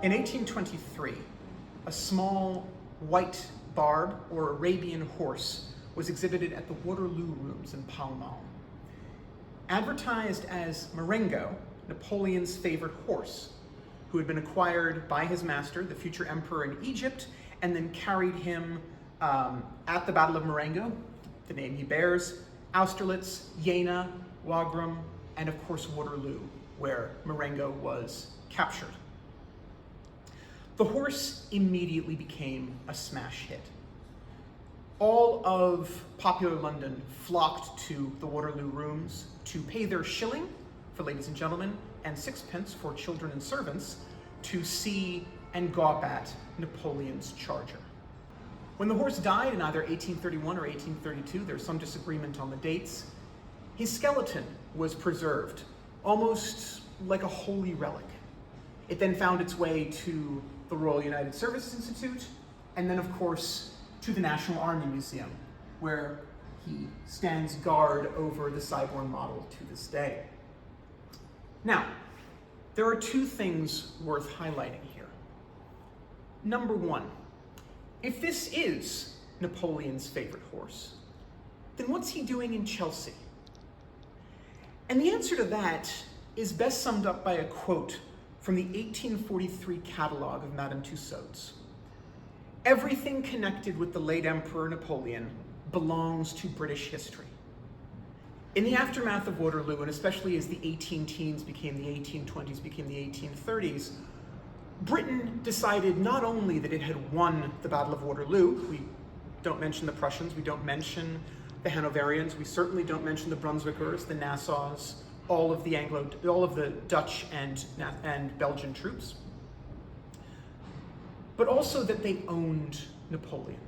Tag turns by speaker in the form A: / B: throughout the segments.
A: In 1823, a small white barb or Arabian horse was exhibited at the Waterloo Rooms in Pall Mall. Advertised as Marengo, Napoleon's favorite horse, who had been acquired by his master, the future emperor in Egypt, and then carried him at the Battle of Marengo, the name he bears, Austerlitz, Jena, Wagram, and of course Waterloo, where Marengo was captured. The horse immediately became a smash hit. All of popular London flocked to the Waterloo Rooms to pay their shilling for ladies and gentlemen and sixpence for children and servants to see and gawp at Napoleon's charger. When the horse died in either 1831 or 1832, there's some disagreement on the dates, his skeleton was preserved, almost like a holy relic. It then found its way to the Royal United Services Institute, and then of course to the National Army Museum, where he stands guard over the Cyborg model to this day. Now, there are two things worth highlighting here. Number one, if this is Napoleon's favorite horse, then what's he doing in Chelsea? And the answer to that is best summed up by a quote from the 1843 catalogue of Madame Tussauds. Everything connected with the late Emperor Napoleon belongs to British history. In the aftermath of Waterloo, and especially as the 18-teens became the 1820s, became the 1830s, Britain decided not only that it had won the Battle of Waterloo, we don't mention the Prussians, we don't mention the Hanoverians, we certainly don't mention the Brunswickers, the Nassaus, all of the Dutch and Belgian troops, but also that they owned Napoleon.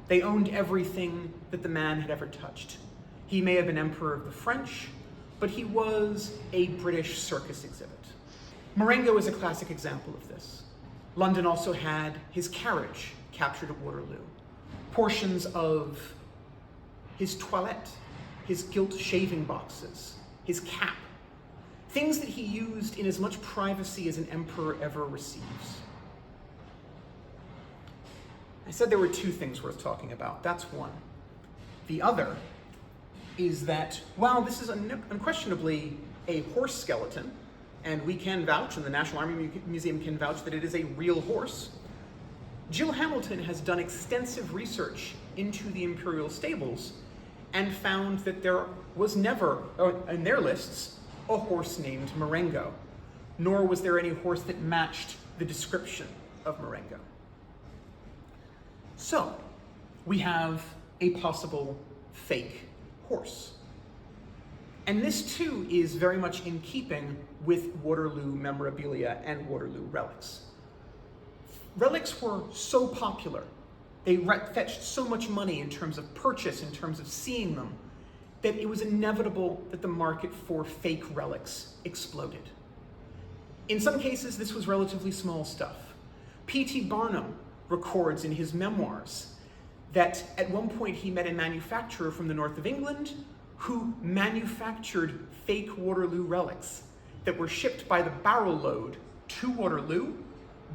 A: They owned everything that the man had ever touched. He may have been emperor of the French, but he was a British circus exhibit. Marengo is a classic example of this. London also had his carriage captured at Waterloo. Portions of his toilette, his gilt shaving boxes, his cap, things that he used in as much privacy as an emperor ever receives. I said there were two things worth talking about. That's one. The other is that while this is unquestionably a horse skeleton, and we can vouch, and the National Army Museum can vouch that it is a real horse, Jill Hamilton has done extensive research into the imperial stables and found that there was never, in their lists, a horse named Marengo, nor was there any horse that matched the description of Marengo. So, we have a possible fake horse. And this too is very much in keeping with Waterloo memorabilia and Waterloo relics. Relics were so popular, they fetched so much money in terms of purchase, in terms of seeing them, that it was inevitable that the market for fake relics exploded. In some cases, this was relatively small stuff. P.T. Barnum records in his memoirs that at one point he met a manufacturer from the north of England who manufactured fake Waterloo relics that were shipped by the barrel load to Waterloo,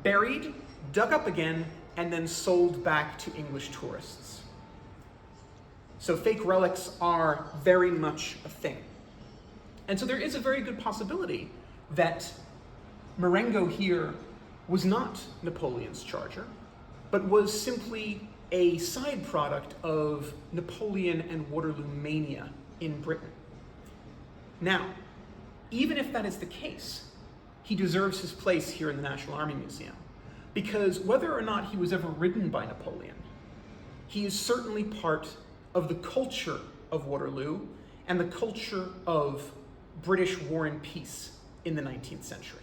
A: buried, dug up again, and then sold back to English tourists. So fake relics are very much a thing. And so there is a very good possibility that Marengo here was not Napoleon's charger, but was simply a side product of Napoleon and Waterloo mania in Britain. Now, even if that is the case, he deserves his place here in the National Army Museum, because whether or not he was ever ridden by Napoleon, he is certainly part of the culture of Waterloo and the culture of British war and peace in the 19th century.